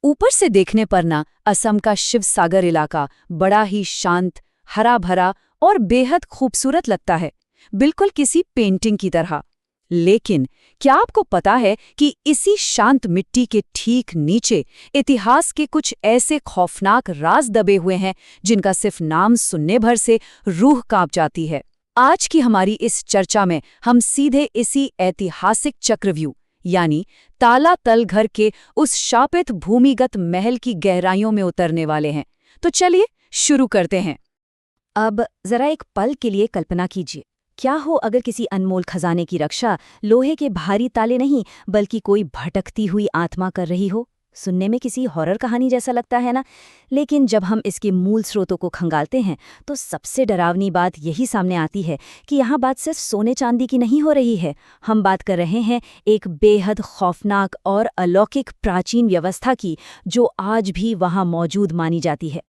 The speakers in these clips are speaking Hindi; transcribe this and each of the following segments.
ऊपर से देखने पर ना असम का शिव सागर इलाका बड़ा ही शांत, हरा भरा और बेहद खूबसूरत लगता है, बिल्कुल किसी पेंटिंग की तरह। लेकिन क्या आपको पता है कि इसी शांत मिट्टी के ठीक नीचे इतिहास के कुछ ऐसे खौफनाक राज दबे हुए हैं जिनका सिर्फ नाम सुनने भर से रूह कांप जाती है। आज की हमारी इस चर्चा में हम सीधे इसी ऐतिहासिक चक्रव्यूह यानी ताला तल घर के उस शापित भूमिगत महल की गहराइयों में उतरने वाले हैं। तो चलिए शुरू करते हैं। अब जरा एक पल के लिए कल्पना कीजिए, क्या हो अगर किसी अनमोल खजाने की रक्षा लोहे के भारी ताले नहीं बल्कि कोई भटकती हुई आत्मा कर रही हो। सुनने में किसी हॉरर कहानी जैसा लगता है ना। लेकिन जब हम इसके मूल स्रोतों को खंगालते हैं तो सबसे डरावनी बात यही सामने आती है कि यहाँ बात सिर्फ सोने चांदी की नहीं हो रही है। हम बात कर रहे हैं एक बेहद खौफनाक और अलौकिक प्राचीन व्यवस्था की, जो आज भी वहाँ मौजूद मानी जाती है।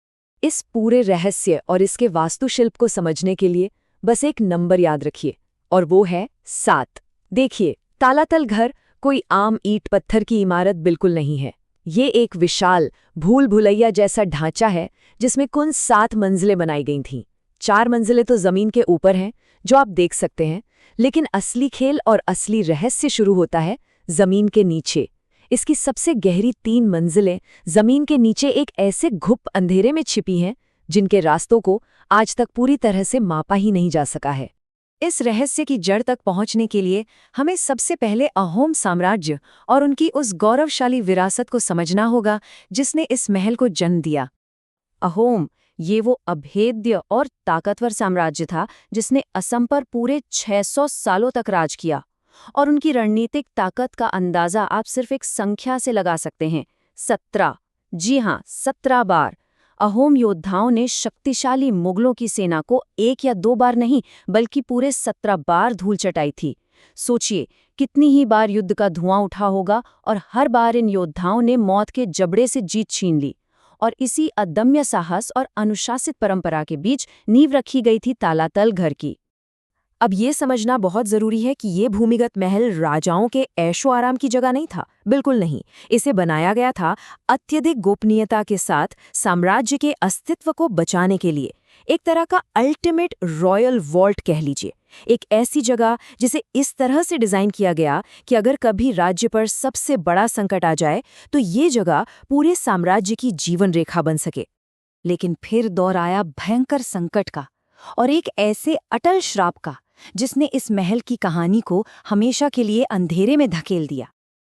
इस पूरे रहस्य और इसके वास्तुशिल्प को समझने के लिए बस एक नंबर याद रखिए, और वो है 7। देखिए, तालातल घर कोई आम ईंट पत्थर की इमारत बिल्कुल नहीं है। ये एक विशाल भूल भुलैया जैसा ढांचा है जिसमें कुल 7 मंजिलें बनाई गई थीं। 4 मंजिलें तो जमीन के ऊपर हैं, जो आप देख सकते हैं, लेकिन असली खेल और असली रहस्य शुरू होता है जमीन के नीचे। इसकी सबसे गहरी 3 मंजिलें जमीन के नीचे एक ऐसे घुप अंधेरे में छिपी हैं जिनके रास्तों को आज तक पूरी तरह से मापा ही नहीं जा सका है। इस रहस्य की जड़ तक पहुंचने के लिए हमें सबसे पहले अहोम साम्राज्य और उनकी उस गौरवशाली विरासत को समझना होगा जिसने इस महल को जन्म दिया। अहोम, ये वो अभेद्य और ताकतवर साम्राज्य था जिसने असम पर पूरे 600 सालों तक राज किया। और उनकी रणनीतिक ताकत का अंदाजा आप सिर्फ एक संख्या से लगा सकते हैं, 17। जी हाँ, 17 बार अहोम योद्धाओं ने शक्तिशाली मुगलों की सेना को 1 या 2 बार नहीं बल्कि पूरे 17 बार धूल चटाई थी। सोचिए कितनी ही बार युद्ध का धुआं उठा होगा, और हर बार इन योद्धाओं ने मौत के जबड़े से जीत छीन ली। और इसी अदम्य साहस और अनुशासित परंपरा के बीच नींव रखी गई थी तालातल घर की। अब ये समझना बहुत जरूरी है कि ये भूमिगत महल राजाओं के ऐशो आराम की जगह नहीं था, बिल्कुल नहीं। इसे बनाया गया था अत्यधिक गोपनीयता के साथ साम्राज्य के अस्तित्व को बचाने के लिए। एक तरह का अल्टीमेट रॉयल वॉल्ट कह लीजिए। एक ऐसी जगह जिसे इस तरह से डिजाइन किया गया कि अगर कभी राज्य पर सबसे बड़ा संकट आ जाए तो ये जगह पूरे साम्राज्य की जीवन रेखा बन सके। लेकिन फिर दौर आया भयंकर संकट का, और एक ऐसे अटल श्राप का जिसने इस महल की कहानी को हमेशा के लिए अंधेरे में धकेल दिया।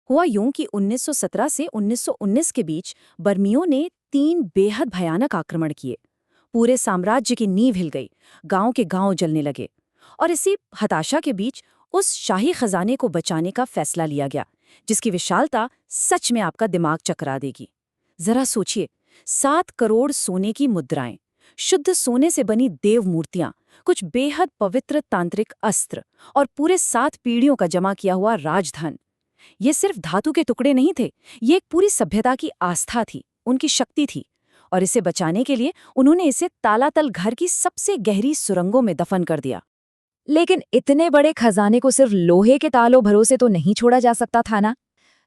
हुआ यूं कि 1917 से 1919 के बीच बर्मियों ने 3 बेहद भयानक आक्रमण किए। पूरे साम्राज्य की नींव हिल गई, गांव के गांव जलने लगे। और इसी हताशा के बीच उस शाही खजाने को बचाने का फैसला लिया गया, जिसकी विशालता सच में आपका दिमाग चकरा देगी। जरा सोचिए, 7 करोड़ सोने की मुद्राएं, शुद्ध सोने से बनी देव मूर्तियां, कुछ बेहद पवित्र तांत्रिक अस्त्र और पूरे 7 पीढ़ियों का जमा किया हुआ राजधन। ये सिर्फ धातु के टुकड़े नहीं थे, ये एक पूरी सभ्यता की आस्था थी, उनकी शक्ति थी। और इसे बचाने के लिए उन्होंने इसे तालातल घर की सबसे गहरी सुरंगों में दफन कर दिया। लेकिन इतने बड़े खजाने को सिर्फ लोहे के तालों भरोसे तो नहीं छोड़ा जा सकता था ना।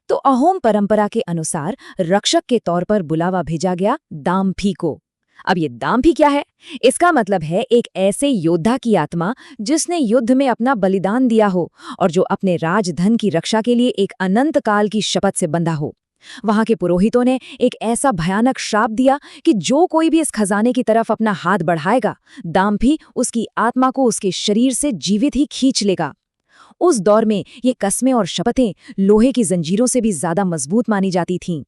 तो अहोम परंपरा के अनुसार रक्षक के तौर पर बुलावा भेजा गया दाम्भी को। अब ये दाम्भी क्या है? इसका मतलब है एक ऐसे योद्धा की आत्मा जिसने युद्ध में अपना बलिदान दिया हो और जो अपने राजधन की रक्षा के लिए एक अनंत काल की शपथ से बंधा हो। वहां के पुरोहितों ने एक ऐसा भयानक श्राप दिया कि जो कोई भी इस खजाने की तरफ अपना हाथ बढ़ाएगा, दाम्भी उसकी आत्मा को उसके शरीर से जीवित ही खींच लेगा। उस दौर में ये कस्में और शपथें लोहे की जंजीरों से भी ज्यादा मजबूत मानी जाती थीं।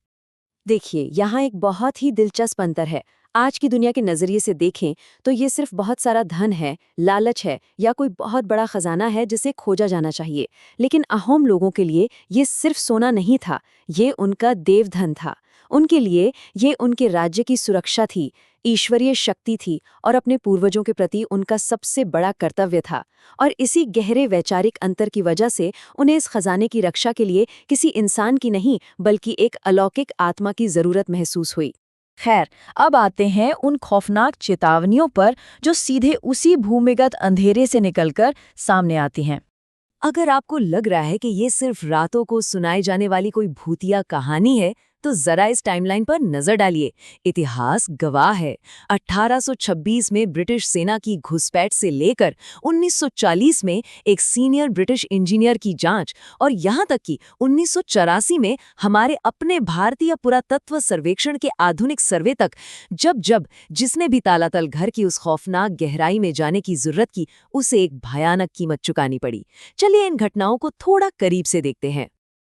देखिए, यहाँ एक बहुत ही दिलचस्प अंतर है। आज की दुनिया के नजरिए से देखें तो ये सिर्फ बहुत सारा धन है, लालच है, या कोई बहुत बड़ा खजाना है जिसे खोजा जाना चाहिए। लेकिन अहोम लोगों के लिए ये सिर्फ सोना नहीं था, ये उनका देवधन था। उनके लिए ये उनके राज्य की सुरक्षा थी, ईश्वरीय शक्ति थी, और अपने पूर्वजों के प्रति उनका सबसे बड़ा कर्तव्य था। और इसी गहरे वैचारिक अंतर की वजह से उन्हें इस खजाने की रक्षा के लिए किसी इंसान की नहीं बल्कि एक अलौकिक आत्मा की जरूरत महसूस हुई। खैर, अब आते हैं उन खौफनाक चेतावनियों पर जो सीधे उसी भूमिगत अंधेरे से निकलकर सामने आती हैं। अगर आपको लग रहा है कि ये सिर्फ रातों को सुनाई जाने वाली कोई भूतिया कहानी है, तो जरा इस टाइमलाइन पर नजर डालिए। इतिहास गवाह है, 1826 में ब्रिटिश सेना की घुसपैठ से लेकर 1940 में एक सीनियर ब्रिटिश इंजीनियर की जांच और यहां तक कि 1984 में हमारे अपने भारतीय पुरातत्व सर्वेक्षण के आधुनिक सर्वे तक, जब जिसने भी तालातल घर की उस खौफनाक गहराई में जाने की जरूरत की, उसे एक भयानक कीमत चुकानी पड़ी। चलिए इन घटनाओं को थोड़ा करीब से देखते हैं।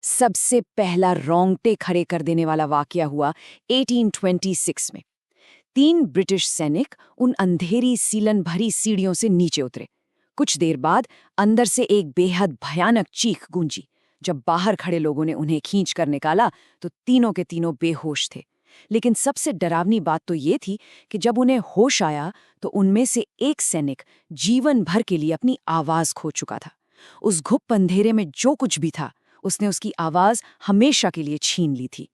सबसे पहला रोंगटे खड़े कर देने वाला वाकया हुआ 1826 में। 3 ब्रिटिश सैनिक उन अंधेरी सीलन भरी सीढ़ियों से नीचे उतरे। कुछ देर बाद अंदर से एक बेहद भयानक चीख गूंजी। जब बाहर खड़े लोगों ने उन्हें खींच कर निकाला तो तीनों के तीनों बेहोश थे। लेकिन सबसे डरावनी बात तो ये थी कि जब उन्हें होश आया तो उनमें से एक सैनिक जीवन भर के लिए अपनी आवाज खो चुका था। उस घुप अंधेरे में जो कुछ भी था, उसने उसकी आवाज हमेशा के लिए छीन ली थी।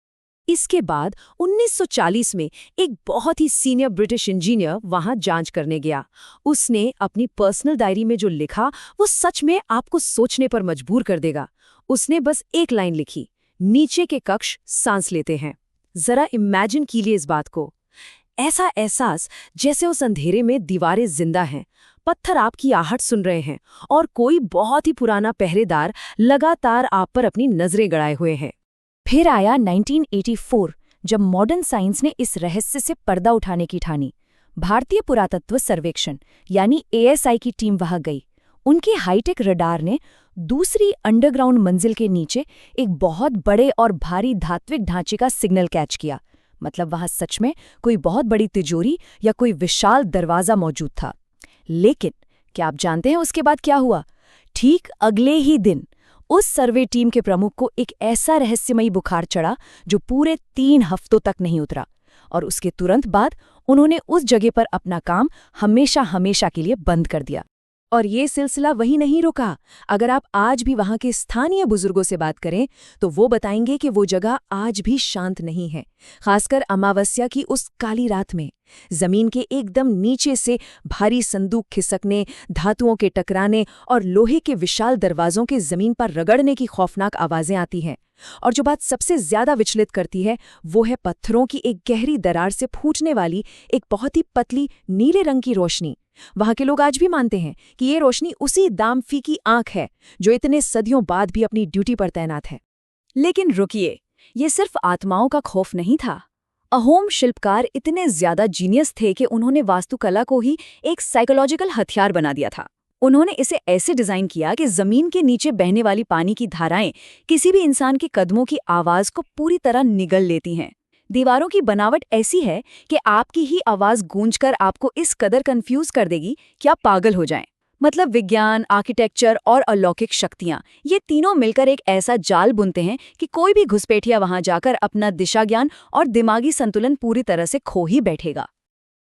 इसके बाद 1940 में एक बहुत ही सीनियर ब्रिटिश इंजीनियर वहां जांच करने गया। उसने अपनी पर्सनल डायरी में जो लिखा वो सच में आपको सोचने पर मजबूर कर देगा। उसने बस एक लाइन लिखी, नीचे के कक्ष सांस लेते हैं। जरा इमेजिन कीजिए इस बात को। ऐसा एहसास जैसे उस अंधेरे में दीवारें जिंदा हैं, पत्थर आपकी आहट सुन रहे हैं और कोई बहुत ही पुराना पहरेदार लगातार आप पर अपनी नजरें गड़ाए हुए है। फिर आया 1984, जब मॉडर्न साइंस ने इस रहस्य से पर्दा उठाने की ठानी। भारतीय पुरातत्व सर्वेक्षण यानी ASI की टीम वहां गई। उनके हाईटेक रडार ने दूसरी अंडरग्राउंड मंजिल के नीचे एक बहुत बड़े और भारी धात्विक ढांचे का सिग्नल कैच किया। मतलब वहां सच में कोई बहुत बड़ी तिजोरी या कोई विशाल दरवाजा मौजूद था। लेकिन क्या आप जानते हैं उसके बाद क्या हुआ? ठीक अगले ही दिन उस सर्वे टीम के प्रमुख को एक ऐसा रहस्यमयी बुखार चढ़ा जो पूरे 3 हफ्तों तक नहीं उतरा, और उसके तुरंत बाद उन्होंने उस जगह पर अपना काम हमेशा के लिए बंद कर दिया। और ये सिलसिला वहीं नहीं रुका। अगर आप आज भी वहां के स्थानीय बुजुर्गों से बात करें तो वो बताएंगे कि वो जगह आज भी शांत नहीं है, खासकर अमावस्या की उस काली रात में। जमीन के एकदम नीचे से भारी संदूक खिसकने, धातुओं के टकराने और लोहे के विशाल दरवाजों के जमीन पर रगड़ने की खौफनाक आवाजें आती हैं। और जो बात सबसे ज्यादा विचलित करती है वो है पत्थरों की एक गहरी दरार से फूटने वाली एक बहुत ही पतली नीले रंग की रोशनी। वहां के लोग आज भी मानते हैं कि ये रोशनी उसी दामफी की आंख है जो इतने सदियों बाद भी अपनी ड्यूटी पर तैनात है। लेकिन रुकिए, ये सिर्फ आत्माओं का खौफ नहीं था। अहोम शिल्पकार इतने ज्यादा जीनियस थे कि उन्होंने वास्तुकला को ही एक साइकोलॉजिकल हथियार बना दिया था। उन्होंने इसे ऐसे डिजाइन किया कि जमीन के नीचे बहने वाली पानी की धाराएं किसी भी इंसान के कदमों की आवाज को पूरी तरह निगल लेती हैं। दीवारों की बनावट ऐसी है कि आपकी ही आवाज गूंजकर आपको इस कदर कंफ्यूज कर देगी कि आप पागल हो जाएं। मतलब विज्ञान, आर्किटेक्चर और अलौकिक शक्तियां, ये तीनों मिलकर एक ऐसा जाल बुनते हैं कि कोई भी घुसपैठिया वहां जाकर अपना दिशा ज्ञान और दिमागी संतुलन पूरी तरह से खो ही बैठेगा।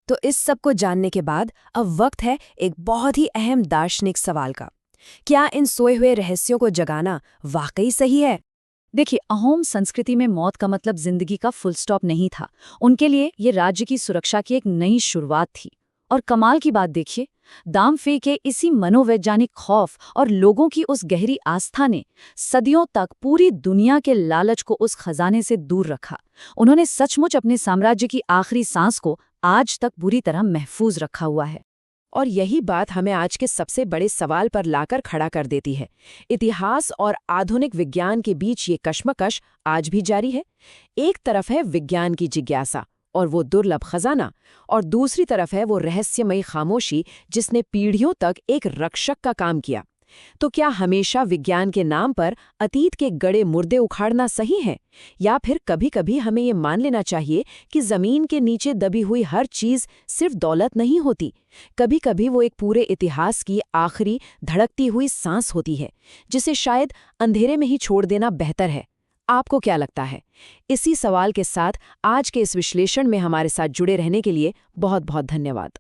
तो इस सब को जानने के बाद अब वक्त है एक बहुत ही अहम दार्शनिक सवाल का। क्या इन सोए हुए रहस्यों को जगाना वाकई सही है? देखिए, अहोम संस्कृति में मौत का मतलब जिंदगी का फुल स्टॉप नहीं था। उनके लिए ये राज्य की सुरक्षा की एक नई शुरुआत थी। और कमाल की बात देखिए, दामफे के इसी मनोवैज्ञानिक खौफ और लोगों की उस गहरी आस्था ने सदियों तक पूरी दुनिया के लालच को उस खजाने से दूर रखा। उन्होंने सचमुच अपने साम्राज्य की आखिरी सांस को आज तक बुरी तरह महफूज रखा हुआ है। और यही बात हमें आज के सबसे बड़े सवाल पर लाकर खड़ा कर देती है। इतिहास और आधुनिक विज्ञान के बीच ये कश्मकश आज भी जारी है। एक तरफ है विज्ञान की जिज्ञासा और वो दुर्लभ खजाना, और दूसरी तरफ है वो रहस्यमयी खामोशी जिसने पीढ़ियों तक एक रक्षक का काम किया। तो क्या हमेशा विज्ञान के नाम पर अतीत के गड़े मुर्दे उखाड़ना सही है, या फिर कभी-कभी हमें ये मान लेना चाहिए कि जमीन के नीचे दबी हुई हर चीज सिर्फ दौलत नहीं होती, कभी-कभी वो एक पूरे इतिहास की आखिरी धड़कती हुई सांस होती है, जिसे शायद अंधेरे में ही छोड़ देना बेहतर है। आपको क्या लगता है? इसी सवाल के साथ आज के इस विश्लेषण में हमारे साथ जुड़े रहने के लिए बहुत बहुत धन्यवाद।